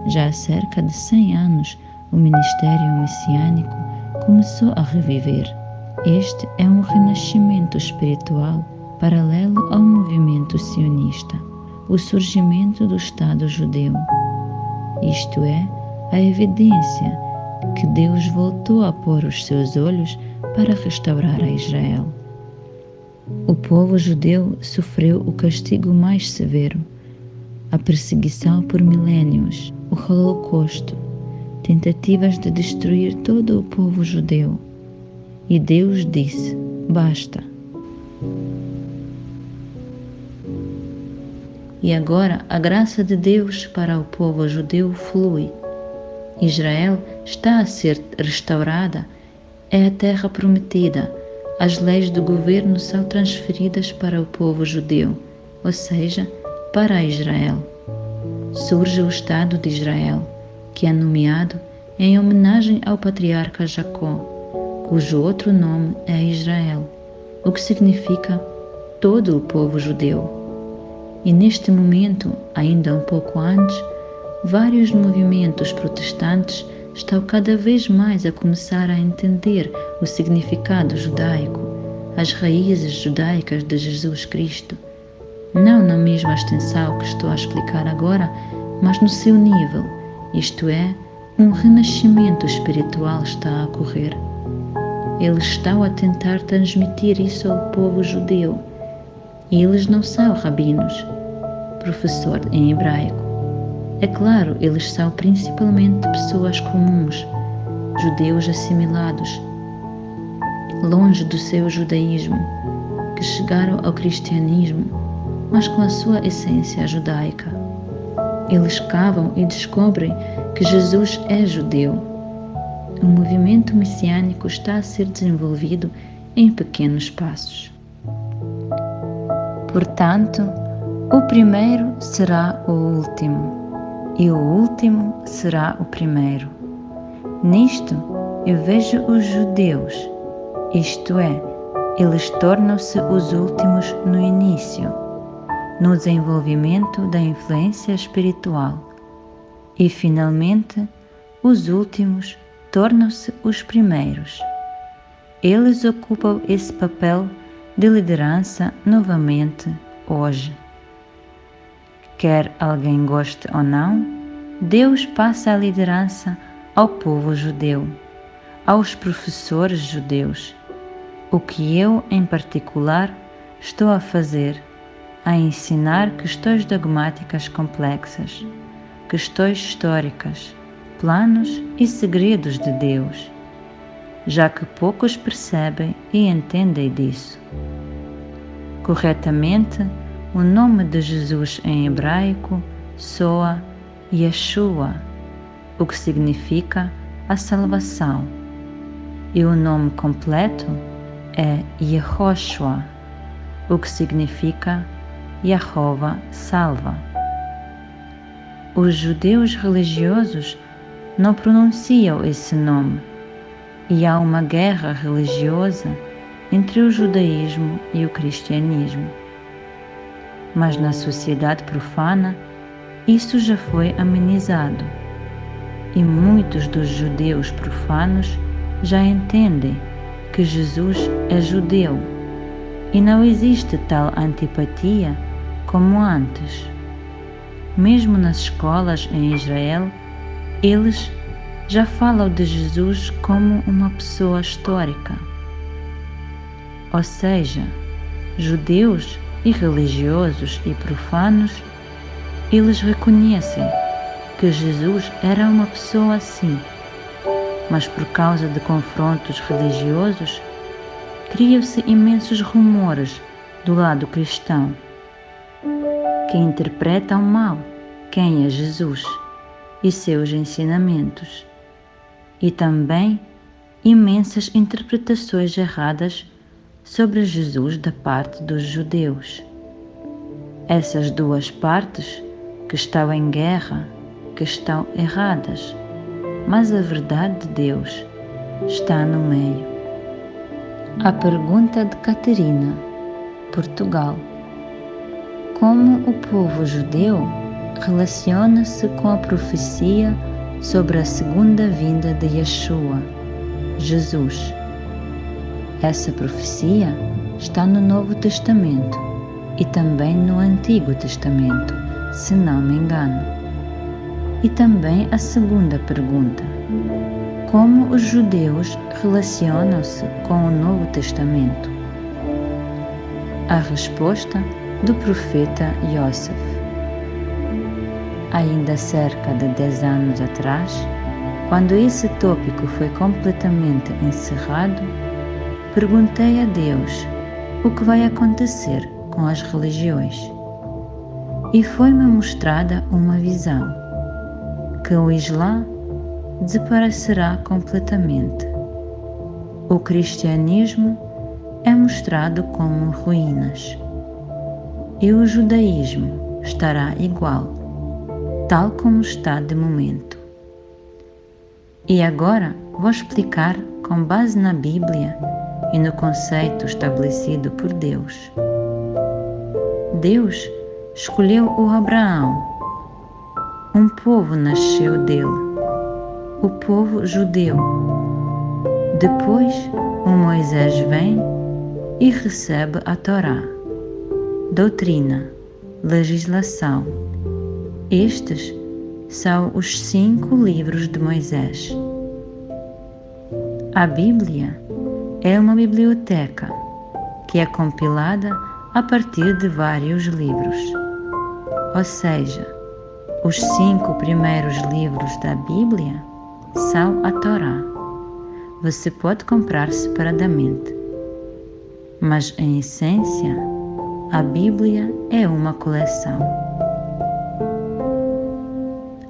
Já há cerca de 100 anos, o ministério messiânico começou a reviver. Este é um renascimento espiritual paralelo ao movimento sionista, o surgimento do Estado judeu. Isto é, a evidência que Deus voltou a pôr os seus olhos para restaurar a Israel. O povo judeu sofreu o castigo mais severo, a perseguição por milénios, o Holocausto, tentativas de destruir todo o povo judeu. E Deus disse: basta. E agora a graça de Deus para o povo judeu flui. Israel está a ser restaurada, é a terra prometida. As leis do governo são transferidas para o povo judeu, ou seja, para Israel. Surge o Estado de Israel, que é nomeado em homenagem ao patriarca Jacó, cujo outro nome é Israel, o que significa todo o povo judeu. E neste momento, ainda um pouco antes, vários movimentos protestantes estão cada vez mais a começar a entender o significado judaico, as raízes judaicas de Jesus Cristo, não na mesma extensão que estou a explicar agora, mas no seu nível, isto é, um renascimento espiritual está a ocorrer. Eles estão a tentar transmitir isso ao povo judeu, e eles não são rabinos, professor em hebraico. É claro, eles são principalmente pessoas comuns, judeus assimilados, longe do seu judaísmo, que chegaram ao cristianismo, mas com a sua essência judaica. Eles cavam e descobrem que Jesus é judeu. O movimento messiânico está a ser desenvolvido em pequenos passos. Portanto, o primeiro será o último, e o último será o primeiro. Nisto eu vejo os judeus, isto é, eles tornam-se os últimos no início, no desenvolvimento da influência espiritual, e finalmente os últimos tornam-se os primeiros. Eles ocupam esse papel de liderança novamente hoje. Quer alguém goste ou não, Deus passa a liderança ao povo judeu, aos professores judeus, o que eu, em particular, estou a fazer, a ensinar questões dogmáticas complexas, questões históricas, planos e segredos de Deus, já que poucos percebem e entendem disso. Corretamente, o nome de Jesus em hebraico soa Yeshua, o que significa a salvação, e o nome completo é Yehoshua, o que significa Jeová salva. Os judeus religiosos não pronunciam esse nome, e há uma guerra religiosa entre o judaísmo e o cristianismo. Mas na sociedade profana, isso já foi amenizado, e muitos dos judeus profanos já entendem que Jesus é judeu, e não existe tal antipatia como antes. Mesmo nas escolas em Israel, eles já falam de Jesus como uma pessoa histórica. Ou seja, judeus e religiosos e profanos, eles reconhecem que Jesus era uma pessoa assim, mas por causa de confrontos religiosos, criam-se imensos rumores do lado cristão, que interpretam mal quem é Jesus e seus ensinamentos, e também imensas interpretações erradas sobre Jesus da parte dos judeus. Essas duas partes que estão em guerra, que estão erradas, mas a verdade de Deus está no meio. A pergunta de Catarina, Portugal. Como o povo judeu relaciona-se com a profecia sobre a segunda vinda de Yeshua, Jesus. Essa profecia está no Novo Testamento e também no Antigo Testamento, se não me engano. E também a segunda pergunta: como os judeus relacionam-se com o Novo Testamento? A resposta do profeta Yosef. Ainda cerca de 10 anos atrás, quando esse tópico foi completamente encerrado, perguntei a Deus o que vai acontecer com as religiões. E foi-me mostrada uma visão, que o Islã desaparecerá completamente. O cristianismo é mostrado como ruínas. E o judaísmo estará igual, tal como está de momento. E agora vou explicar com base na Bíblia e no conceito estabelecido por Deus. Deus escolheu o Abraão. Um povo nasceu dele, o povo judeu. Depois, o Moisés vem e recebe a Torá, doutrina, legislação. Estes são os 5 livros de Moisés. A Bíblia é uma biblioteca que é compilada a partir de vários livros. Ou seja, os 5 primeiros livros da Bíblia são a Torá. Você pode comprar separadamente, mas em essência, a Bíblia é uma coleção.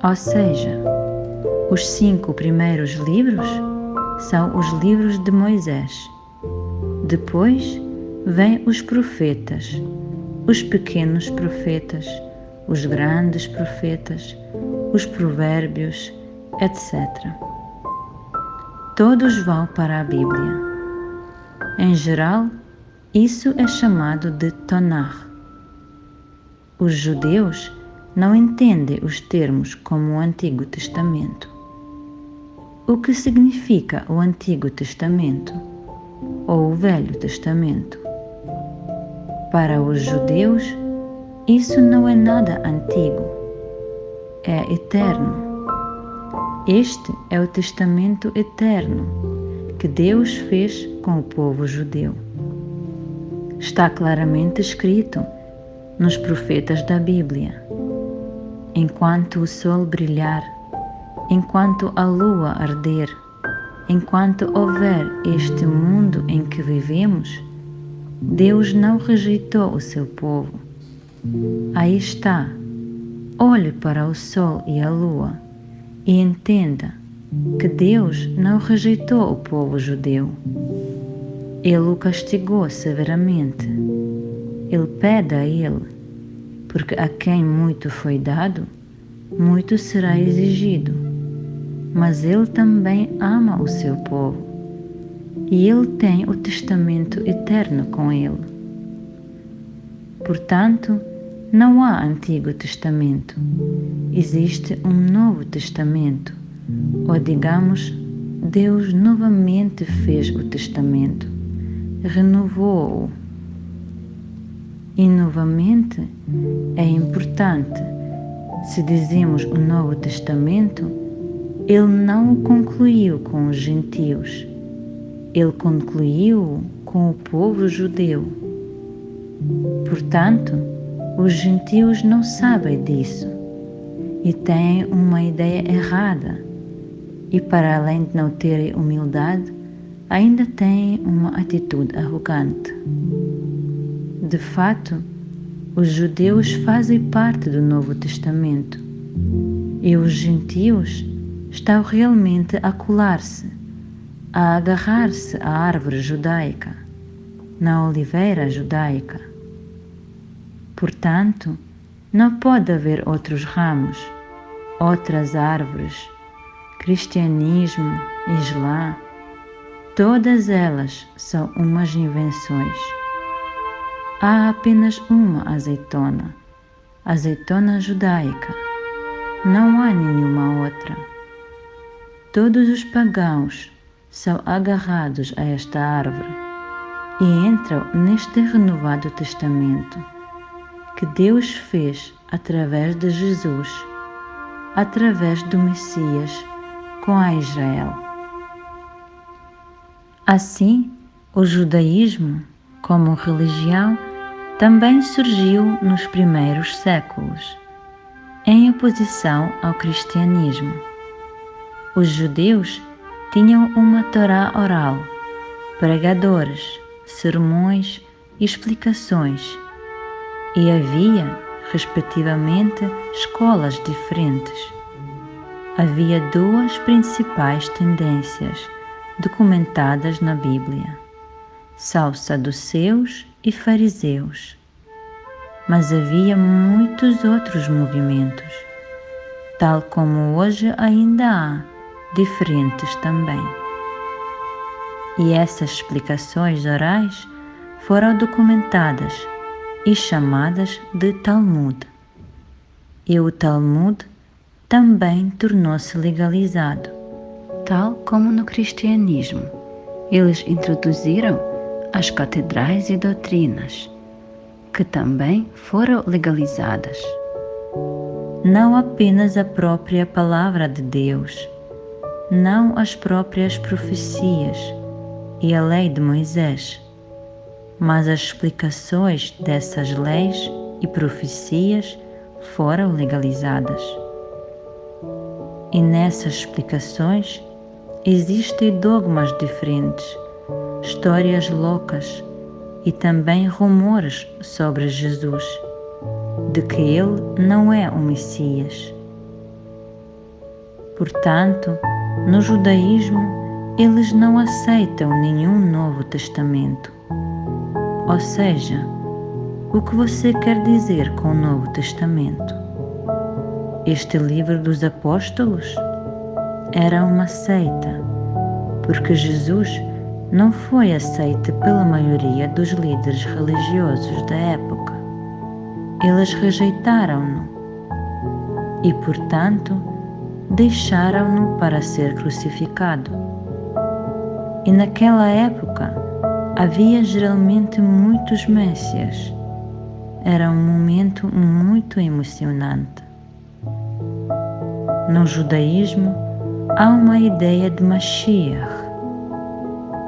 Ou seja, os 5 primeiros livros são os livros de Moisés. Depois vêm os profetas, os pequenos profetas, os grandes profetas, os provérbios, etc. Todos vão para a Bíblia. Em geral, isso é chamado de Tanakh. Os judeus não entendem os termos como o Antigo Testamento. O que significa o Antigo Testamento ou o Velho Testamento? Para os judeus, isso não é nada antigo, é eterno. Este é o testamento eterno que Deus fez com o povo judeu. Está claramente escrito nos profetas da Bíblia: enquanto o sol brilhar, enquanto a lua arder, enquanto houver este mundo em que vivemos, Deus não rejeitou o seu povo. Aí está, olhe para o sol e a lua e entenda que Deus não rejeitou o povo judeu. Ele o castigou severamente. Ele pede a ele, porque a quem muito foi dado, muito será exigido. Mas ele também ama o seu povo, e ele tem o testamento eterno com ele. Portanto, não há Antigo Testamento. Existe um Novo Testamento, ou digamos, Deus novamente fez o testamento, renovou-o. E novamente é importante, se dizemos o Novo Testamento, ele não o concluiu com os gentios, ele concluiu-o com o povo judeu. Portanto, os gentios não sabem disso e têm uma ideia errada, e para além de não terem humildade, ainda têm uma atitude arrogante. De fato, os judeus fazem parte do Novo Testamento e os gentios estão realmente a colar-se, a agarrar-se à árvore judaica, na oliveira judaica. Portanto, não pode haver outros ramos, outras árvores, cristianismo, islã, todas elas são umas invenções. Há apenas uma azeitona, azeitona judaica. Não há nenhuma outra. Todos os pagãos são agarrados a esta árvore e entram neste renovado testamento que Deus fez através de Jesus, através do Messias, com a Israel. Assim, o judaísmo, como religião, também surgiu nos primeiros séculos, em oposição ao cristianismo. Os judeus tinham uma Torá oral, pregadores, sermões e explicações, e havia, respectivamente, escolas diferentes. Havia duas principais tendências documentadas na Bíblia: são saduceus e fariseus. Mas havia muitos outros movimentos, tal como hoje ainda há, diferentes também. E essas explicações orais foram documentadas e chamadas de Talmud. E o Talmud também tornou-se legalizado, tal como no cristianismo. Eles introduziram as catedrais e doutrinas, que também foram legalizadas. Não apenas a própria palavra de Deus, não as próprias profecias e a lei de Moisés, mas as explicações dessas leis e profecias foram legalizadas. E nessas explicações existem dogmas diferentes, histórias loucas e também rumores sobre Jesus, de que ele não é o Messias. Portanto, no judaísmo, eles não aceitam nenhum Novo Testamento. Ou seja, o que você quer dizer com o Novo Testamento? Este livro dos apóstolos era uma seita, porque Jesus não foi aceito pela maioria dos líderes religiosos da época. Eles rejeitaram-no e, portanto, deixaram-no para ser crucificado. E naquela época havia geralmente muitos Messias. Era um momento muito emocionante. No judaísmo há uma ideia de Mashiach,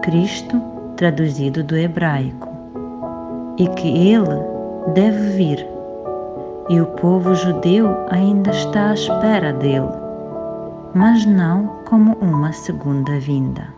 Cristo traduzido do hebraico, e que ele deve vir, e o povo judeu ainda está à espera dele, mas não como uma segunda vinda.